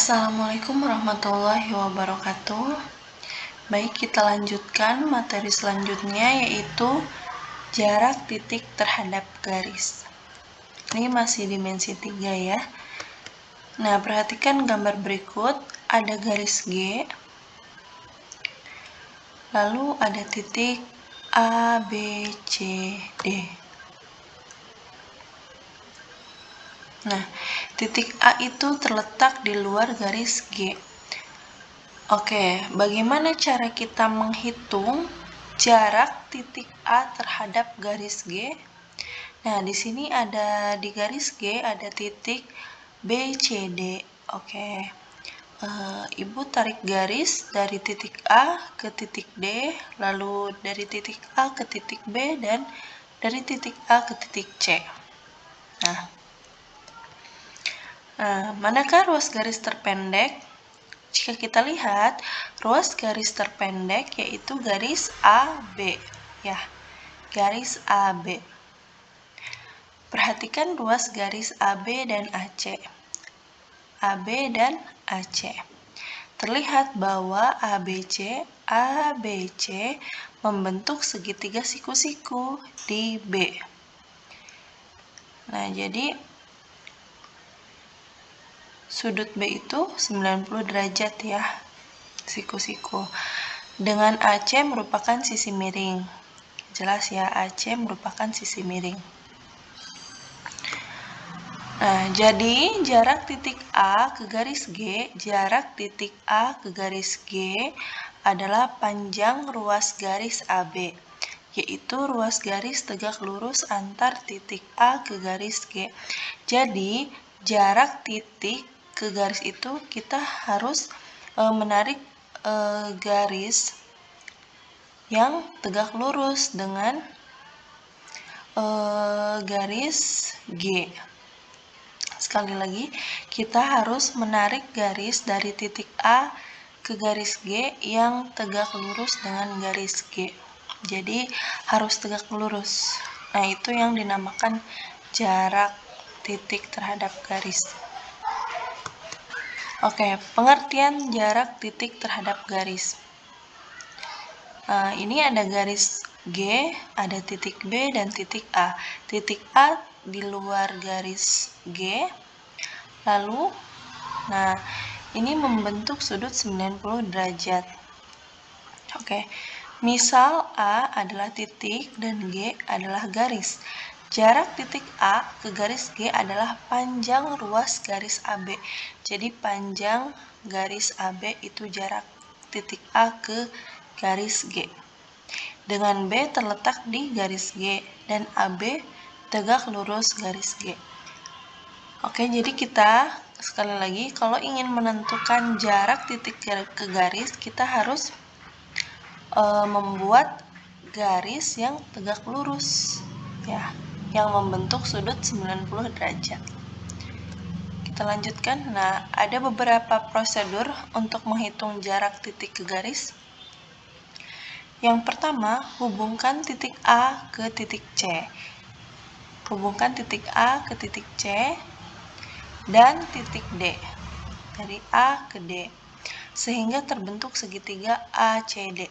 Assalamualaikum warahmatullahi wabarakatuh. Baik, kita lanjutkan materi selanjutnya, yaitu jarak titik terhadap garis. Ini masih dimensi 3 ya. Nah, perhatikan gambar berikut. Ada garis G, lalu ada titik A, B, C, D. Nah, titik A itu terletak di luar garis G. Oke, bagaimana cara kita menghitung jarak titik A terhadap garis G? Nah, di sini ada di garis G ada titik B, C, D. Oke, Ibu tarik garis dari titik A ke titik D, lalu dari titik A ke titik B, dan dari titik A ke titik C. Nah, manakah ruas garis terpendek? Jika kita lihat, ruas garis terpendek yaitu garis AB, ya, garis AB. Perhatikan ruas garis AB dan AC. AB dan AC. Terlihat bahwa ABC membentuk segitiga siku-siku di B. Nah, jadi sudut B itu 90 derajat ya, siku-siku. Dengan AC merupakan sisi miring. Jelas ya, AC merupakan sisi miring. Nah, jadi jarak titik A ke garis G, adalah panjang ruas garis AB, yaitu ruas garis tegak lurus antar titik A ke garis G. Jadi, jarak titik ke garis itu kita harus menarik garis yang tegak lurus dengan garis G. Sekali lagi, kita harus menarik garis dari titik A ke garis G yang tegak lurus dengan garis G. Jadi, harus tegak lurus. Nah, itu yang dinamakan jarak titik terhadap garis. Oke, pengertian jarak titik terhadap garis. Ini ada garis G, ada titik B, dan titik A. Titik A di luar garis G, lalu, nah, ini membentuk sudut 90 derajat. Oke, misal A adalah titik dan G adalah garis. Jarak titik A ke garis G adalah panjang ruas garis AB. Jadi, panjang garis AB itu jarak titik A ke garis G. Dengan B terletak di garis G dan AB tegak lurus garis G. Oke, jadi kita sekali lagi kalau ingin menentukan jarak titik ke garis, kita harus membuat garis yang tegak lurus, ya, yang membentuk sudut 90 derajat. Kita lanjutkan. Nah, ada beberapa prosedur untuk menghitung jarak titik ke garis. Yang pertama, hubungkan titik A ke titik C. Hubungkan titik A ke titik C dan titik D, dari A ke D, sehingga terbentuk segitiga ACD.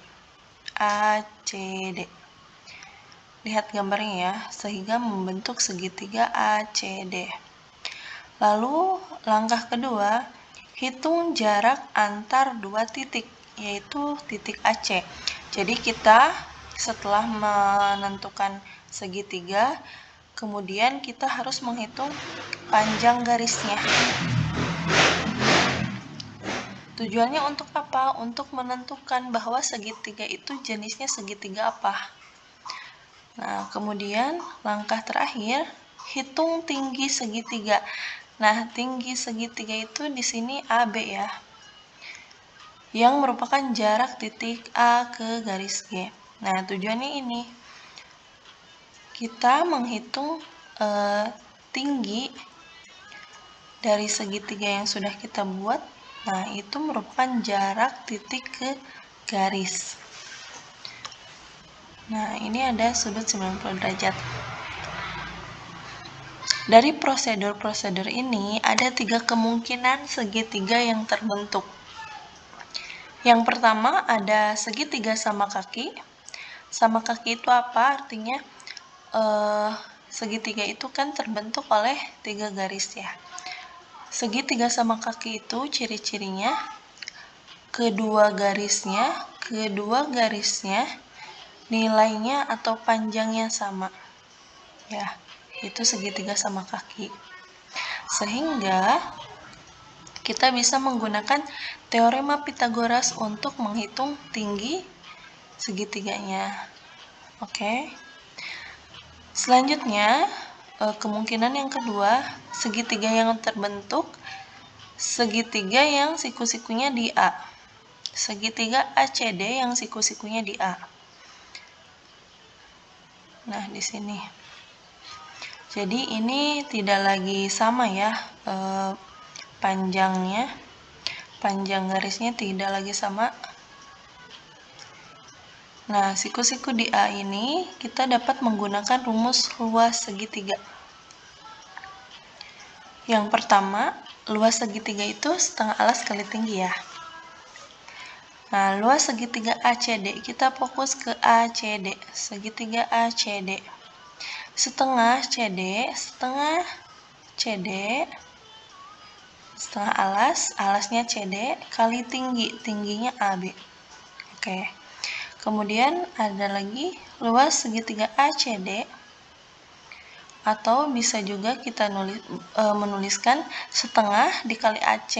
Lihat gambarnya ya, sehingga membentuk segitiga ACD. Lalu, langkah kedua, hitung jarak antar dua titik, yaitu titik AC. Jadi, kita setelah menentukan segitiga, kemudian kita harus menghitung panjang garisnya. Tujuannya untuk apa? Untuk menentukan bahwa segitiga itu jenisnya segitiga apa. Nah, kemudian langkah terakhir, hitung tinggi segitiga. Nah, tinggi segitiga itu di sini AB ya, yang merupakan jarak titik A ke garis G. Nah, tujuannya ini, kita menghitung tinggi dari segitiga yang sudah kita buat. Nah, itu merupakan jarak titik ke garis. Nah, ini ada sudut 90 derajat. Dari prosedur-prosedur ini, ada 3 kemungkinan segitiga yang terbentuk. Yang pertama, ada segitiga sama kaki. Sama kaki itu apa? Artinya, segitiga itu kan terbentuk oleh 3 garis ya. Segitiga sama kaki itu ciri-cirinya, kedua garisnya nilainya atau panjangnya sama. Ya, itu segitiga sama kaki. Sehingga kita bisa menggunakan teorema Pythagoras untuk menghitung tinggi segitiganya. Oke. Selanjutnya, kemungkinan yang kedua, segitiga yang terbentuk, segitiga yang siku-sikunya di A. Segitiga ACD yang siku-sikunya di A. Nah, di sini. Jadi ini tidak lagi sama ya, panjang garisnya tidak lagi sama. Nah, siku-siku di A ini kita dapat menggunakan rumus luas segitiga. Yang pertama, luas segitiga itu setengah alas kali tinggi ya. Nah, luas segitiga ACD, kita fokus ke ACD. Segitiga ACD. Setengah alasnya CD, kali tingginya AB. Oke. Kemudian ada lagi luas segitiga ACD, atau bisa juga kita menuliskan setengah dikali AC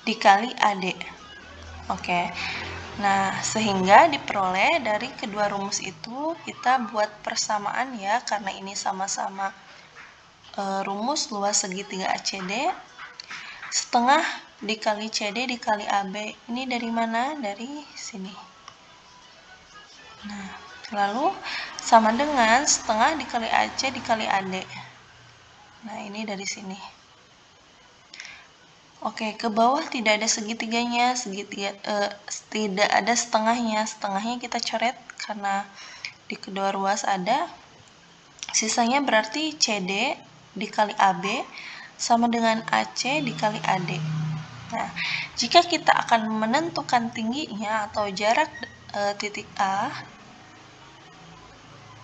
dikali AD. Oke. Nah, sehingga diperoleh dari kedua rumus itu kita buat persamaan ya, karena ini sama-sama rumus luas segitiga ACD. Setengah dikali CD dikali AB. Ini dari mana? Dari sini. Nah, lalu sama dengan setengah dikali AC dikali AD. Nah, ini dari sini. Oke, ke bawah tidak ada segitiganya, tidak ada setengahnya. Setengahnya kita coret karena di kedua ruas ada. Sisanya berarti CD dikali AB sama dengan AC dikali AD. Nah, jika kita akan menentukan tingginya atau jarak titik A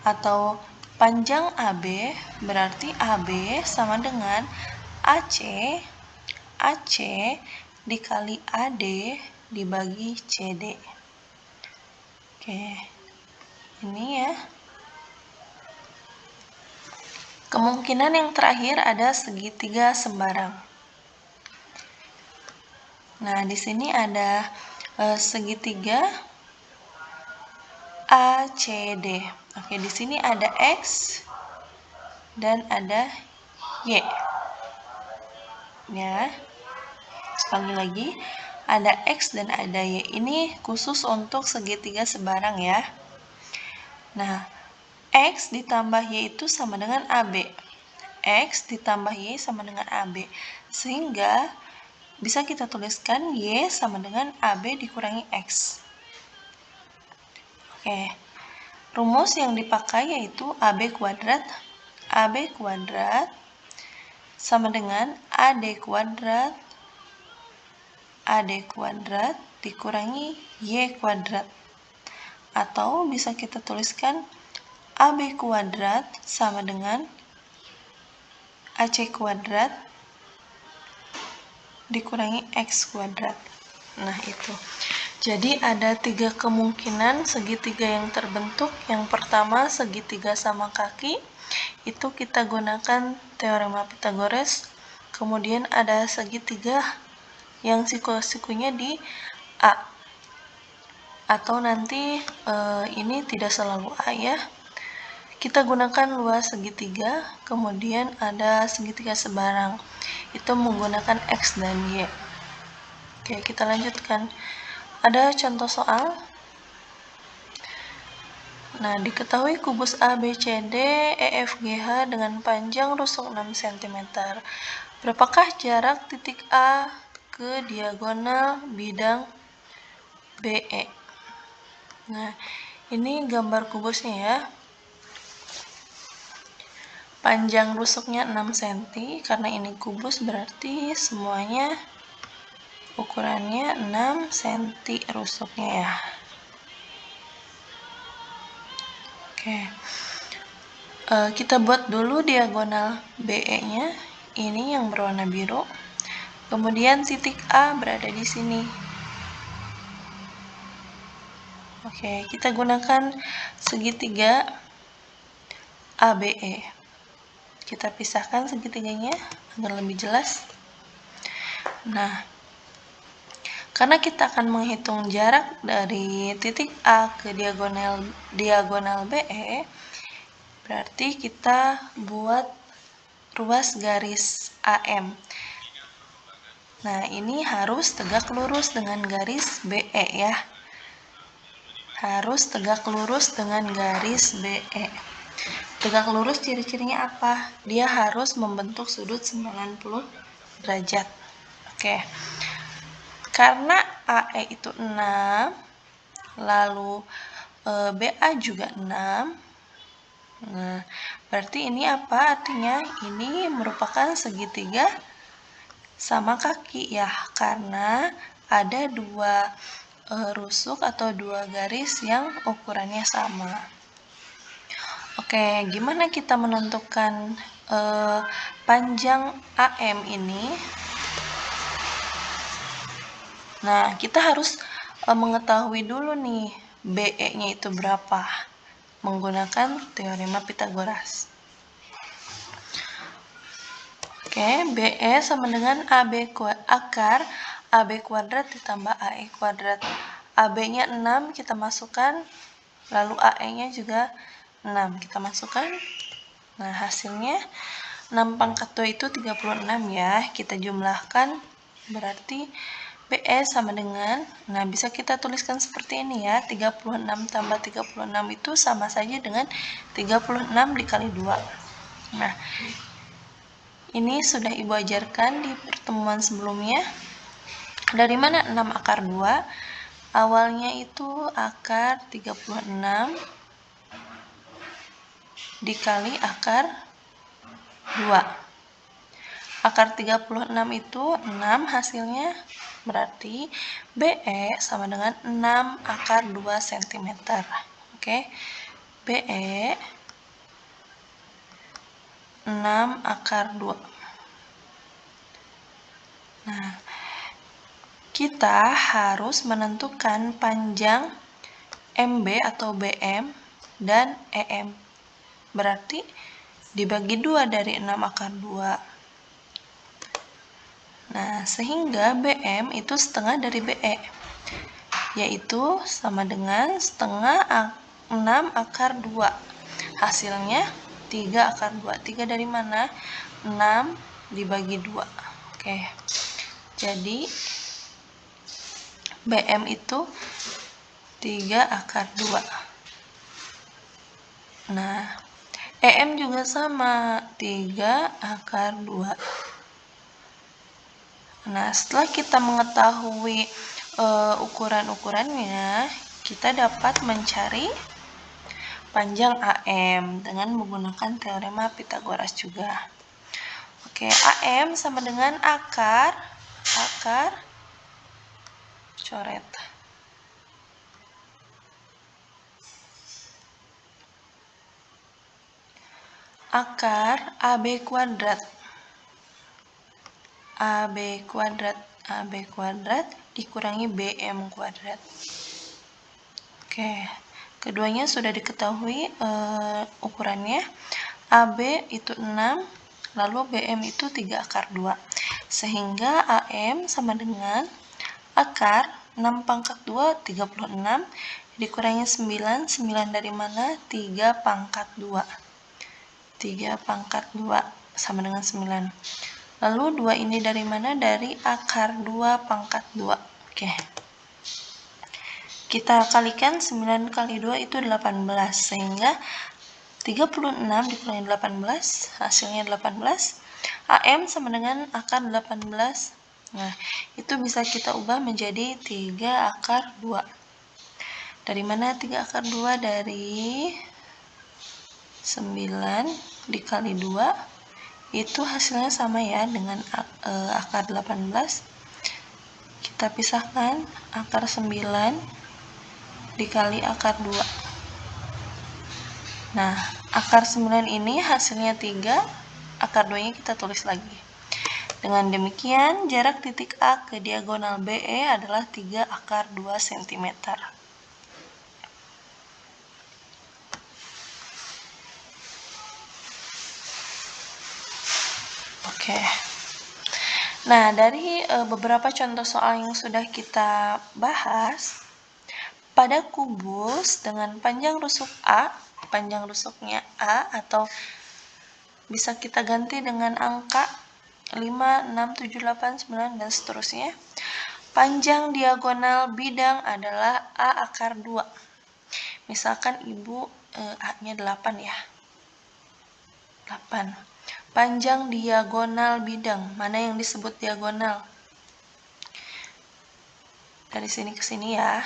atau panjang AB, berarti AB sama dengan AC dikali AD dibagi CD. Oke, ini ya. Kemungkinan yang terakhir ada segitiga sembarang. Nah, di sini ada segitiga ACD. Oke, di sini ada X dan ada Y. Ya. Sekali lagi, ada X dan ada Y. Ini khusus untuk segitiga sembarang ya. Nah, X ditambah Y itu sama dengan AB. X ditambah Y sama dengan AB. Sehingga bisa kita tuliskan Y sama dengan AB dikurangi X. Oke. Rumus yang dipakai yaitu AB kuadrat sama dengan AD kuadrat dikurangi Y kuadrat. Atau bisa kita tuliskan AB kuadrat sama dengan AC kuadrat dikurangi X kuadrat. Nah, itu. Jadi ada 3 kemungkinan segitiga yang terbentuk. Yang pertama, segitiga sama kaki. Itu kita gunakan teorema Pythagoras. Kemudian ada segitiga yang siku-sikunya di A. Atau nanti ini tidak selalu A ya. Kita gunakan luas segitiga, kemudian ada segitiga sembarang. Itu menggunakan X dan Y. Oke, kita lanjutkan. Ada contoh soal. Nah, diketahui kubus ABCD EFGH dengan panjang rusuk 6 cm. Berapakah jarak titik A ke diagonal bidang BE? Nah, Ini gambar kubusnya ya. Panjang rusuknya 6 cm, karena ini kubus berarti semuanya ukurannya 6 cm rusuknya ya. Oke. Kita buat dulu diagonal BE-nya. Ini yang berwarna biru. Kemudian titik A berada di sini. Oke, kita gunakan segitiga ABE. Kita pisahkan segitiganya agar lebih jelas. Nah, karena kita akan menghitung jarak dari titik A ke diagonal BE, berarti kita buat ruas garis AM. Nah, ini harus tegak lurus dengan garis BE ya. Harus tegak lurus dengan garis BE. Tegak lurus ciri-cirinya apa? Dia harus membentuk sudut 90 derajat. Oke. Karena AE itu 6, lalu BA juga 6. Nah, berarti ini apa artinya? Ini merupakan segitiga sama kaki ya, karena ada dua rusuk atau dua garis yang ukurannya sama. Oke, gimana kita menentukan panjang AM ini? Nah, kita harus mengetahui dulu nih BE-nya itu berapa menggunakan teorema Pitagoras. Oke, BE sama dengan akar AB kuadrat ditambah AE kuadrat. AB-nya 6 kita masukkan, lalu AE-nya juga 6 kita masukkan. Nah, hasilnya 6 pangkat 2 itu 36 ya. Kita jumlahkan, berarti BE sama dengan, nah bisa kita tuliskan seperti ini ya, 36 tambah 36 itu sama saja dengan 36 dikali 2. Nah, ini sudah Ibu ajarkan di pertemuan sebelumnya. Dari mana 6 akar 2? Awalnya itu akar 36 dikali akar 2. Akar 36 itu 6 hasilnya, berarti BE sama dengan 6 akar 2 cm. Oke, BE 6 akar 2. Nah, kita harus menentukan panjang MB atau BM dan EM. Berarti dibagi 2 dari 6 akar 2. Nah, sehingga BM itu setengah dari BE, yaitu sama dengan setengah 6 akar 2. Hasilnya 3 akar 2. 3 dari mana? 6 dibagi 2. Oke. Jadi BM itu 3 akar 2. Nah, EM juga sama, 3 akar 2. Nah, setelah kita mengetahui ukuran-ukurannya, kita dapat mencari panjang AM dengan menggunakan teorema Pitagoras juga. Oke, AM sama dengan akar coret. Akar AB kuadrat. AB kuadrat dikurangi BM kuadrat. Oke, keduanya sudah diketahui ukurannya. AB itu 6, lalu BM itu 3 akar 2. Sehingga AM sama dengan akar 6 pangkat 2, 36, dikurangi 9. 9 dari mana? 3 pangkat 2. 3 pangkat 2 sama dengan 9. Lalu 2 ini dari mana? Dari akar 2 pangkat 2. Oke. Kita kalikan 9 kali 2 itu 18. Sehingga 36 dikurangi 18, hasilnya 18. AM sama dengan akar 18. Nah, itu bisa kita ubah menjadi 3 akar 2. Dari mana 3 akar 2? Dari 9 dikali 2, itu hasilnya sama ya dengan akar 18. Kita pisahkan akar 9 dikali akar 2. Nah, akar 9 ini hasilnya 3, akar 2-nya kita tulis lagi. Dengan demikian, jarak titik A ke diagonal BE adalah 3 akar 2 cm. Oke. Nah, dari beberapa contoh soal yang sudah kita bahas, pada kubus dengan panjang rusuk A, panjang rusuknya A, atau bisa kita ganti dengan angka 5, 6, 7, 8, 9, dan seterusnya. Panjang diagonal bidang adalah A akar 2. Misalkan Ibu A-nya 8 ya. 8. Panjang diagonal bidang, mana yang disebut diagonal? Dari sini ke sini ya.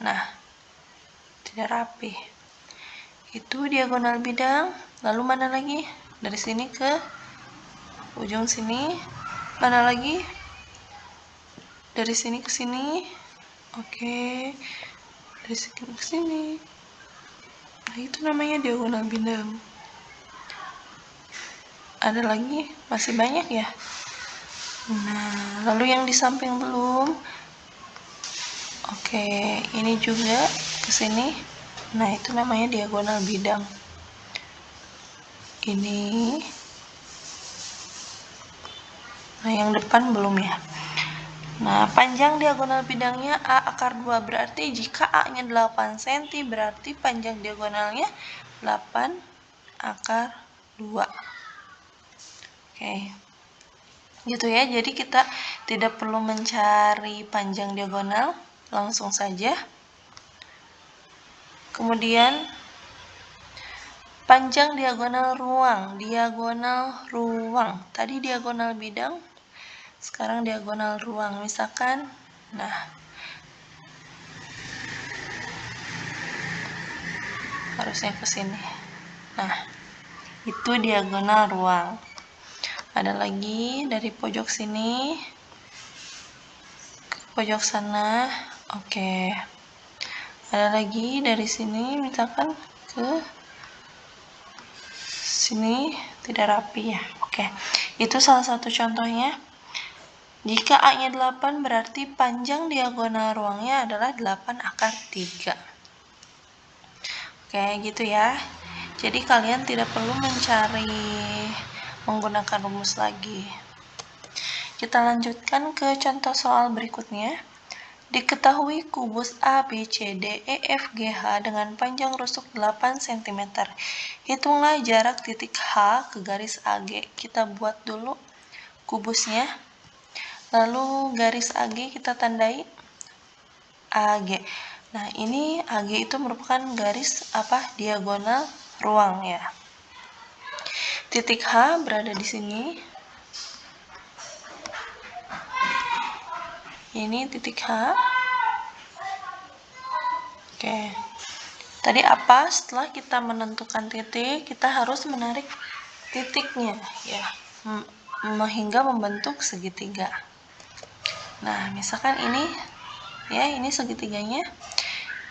Nah, tidak rapi. Itu diagonal bidang, lalu mana lagi? Dari sini ke ujung sini, mana lagi? Dari sini ke sini. Oke. Dari sini ke sini. Nah, itu namanya diagonal bidang. Ada lagi? Masih banyak ya? Nah, lalu yang di samping belum? Oke, ini juga ke sini. Nah, itu namanya diagonal bidang. Ini. Nah, yang depan belum ya? Nah, panjang diagonal bidangnya A akar 2. Berarti jika A-nya 8 cm, berarti panjang diagonalnya 8 akar 2. Oke. Gitu ya, jadi kita tidak perlu mencari panjang diagonal, langsung saja. Kemudian panjang diagonal ruang, tadi diagonal bidang, sekarang diagonal ruang. Misalkan, nah, harusnya ke sini. Nah, itu diagonal ruang. Ada lagi dari pojok sini ke pojok sana. Oke. Ada lagi dari sini, misalkan ke sini, tidak rapi ya. Oke. Itu salah satu contohnya. Jika A-nya 8, berarti panjang diagonal ruangnya adalah 8 akar 3. Oke, gitu ya. Jadi kalian tidak perlu mencari menggunakan rumus lagi. Kita lanjutkan ke contoh soal berikutnya. Diketahui kubus A, B, C, D, E, F, G, H dengan panjang rusuk 8 cm. Hitunglah jarak titik H ke garis AG. Kita buat dulu kubusnya. Lalu garis AG kita tandai AG. Nah, ini AG itu merupakan garis diagonal ruang ya. Titik H berada di sini. Ini titik H. Oke. Tadi apa? Setelah kita menentukan titik, kita harus menarik titiknya ya, hingga membentuk segitiga. Nah, misalkan ini ya, ini segitiganya.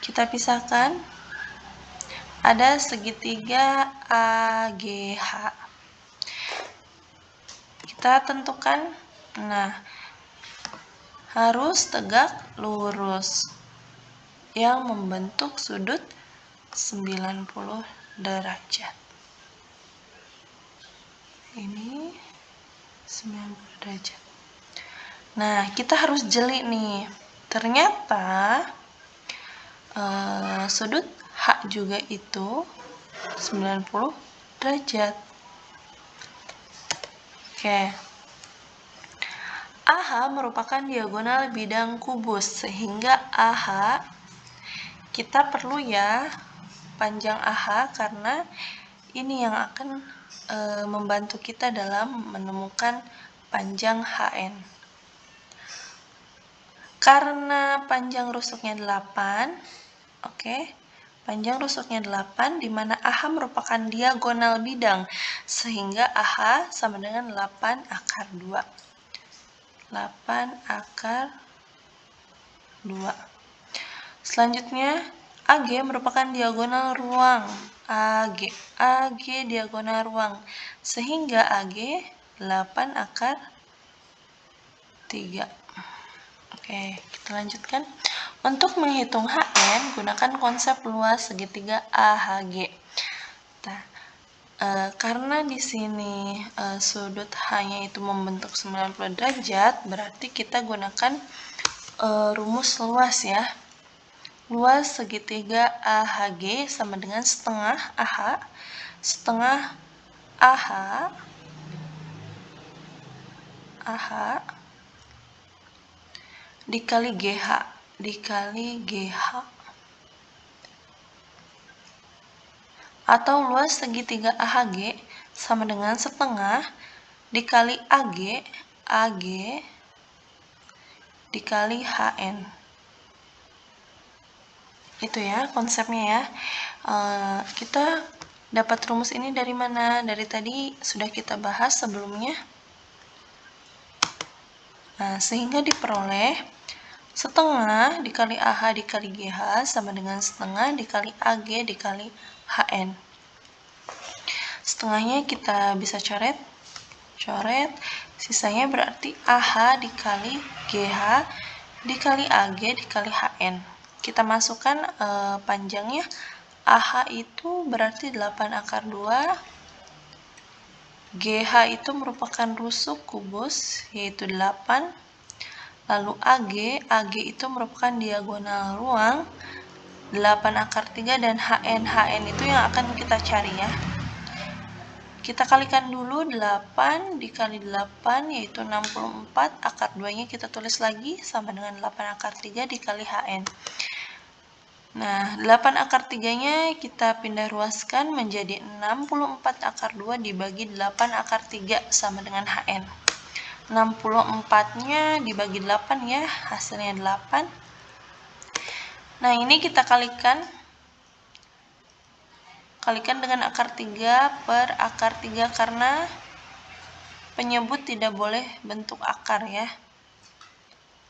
Kita pisahkan. Ada segitiga AGH. Kita tentukan. Nah, harus tegak lurus yang membentuk sudut 90 derajat. Ini 90 derajat. Nah, kita harus jeli nih. Ternyata sudut H juga itu 90 derajat. Oke. AH merupakan diagonal bidang kubus, sehingga AH kita perlu ya panjang AH, karena ini yang akan membantu kita dalam menemukan panjang HN. Karena panjang rusuknya 8, Oke. Panjang rusuknya 8, di mana AH merupakan diagonal bidang, sehingga AH sama dengan 8 akar 2. 8 akar 2. Selanjutnya, AG merupakan diagonal ruang. AG diagonal ruang, sehingga AG 8 akar 3. Oke, kita lanjutkan. Untuk menghitung HN, gunakan konsep luas segitiga AHG. Nah, karena di sini sudut H-nya itu membentuk 90 derajat, berarti kita gunakan rumus luas ya. Luas segitiga AHG sama dengan setengah AH, setengah AH dikali GH, atau luas segitiga AHG sama dengan setengah dikali AG dikali HN. Itu ya konsepnya ya. Kita dapat rumus ini dari mana? Dari tadi sudah kita bahas sebelumnya. Nah, sehingga diperoleh setengah dikali AH dikali GH sama dengan setengah dikali AG dikali HN. Setengahnya kita bisa coret, sisanya berarti AH dikali GH dikali AG dikali HN. Kita masukkan panjangnya. AH itu berarti 8 akar 2, GH itu merupakan rusuk kubus yaitu 8, lalu AG itu merupakan diagonal ruang 8 akar 3, dan HN itu yang akan kita cari ya. Kita kalikan dulu 8 dikali 8 yaitu 64, akar 2-nya kita tulis lagi sama dengan 8 akar 3 dikali HN. Nah, 8 akar 3-nya kita pindah ruaskan menjadi 64 akar 2 dibagi 8 akar 3 sama dengan HN. 64-nya dibagi 8 ya, hasilnya 8. Nah, ini kita kalikan dengan akar 3 per akar 3 karena penyebut tidak boleh bentuk akar ya.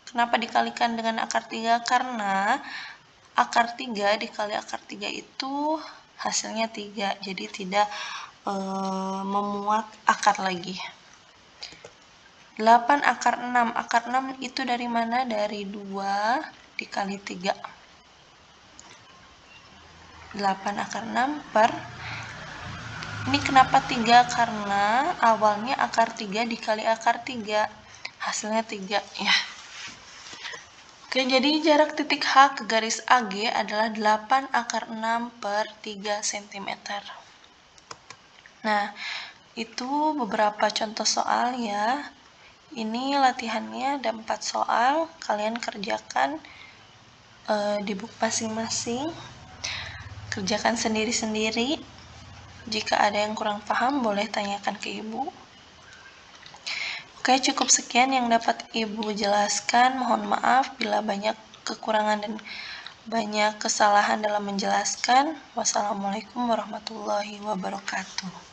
Kenapa dikalikan dengan akar 3? Karena akar 3 dikali akar 3 itu hasilnya 3, jadi tidak memuat akar lagi. 8 akar 6, akar 6 itu dari mana? Dari 2 dikali 3. 8 akar 6 per, ini kenapa 3? Karena awalnya akar 3 dikali akar 3, hasilnya 3 ya. Oke, jadi jarak titik H ke garis AG adalah 8 akar 6 per 3 cm. Nah, itu beberapa contoh soal ya. Ini latihannya ada 4 soal, kalian kerjakan di buku masing-masing. Kerjakan sendiri-sendiri. Jika ada yang kurang paham, boleh tanyakan ke ibu. Oke, cukup sekian yang dapat ibu jelaskan. Mohon maaf bila banyak kekurangan dan banyak kesalahan dalam menjelaskan. Wassalamualaikum warahmatullahi wabarakatuh.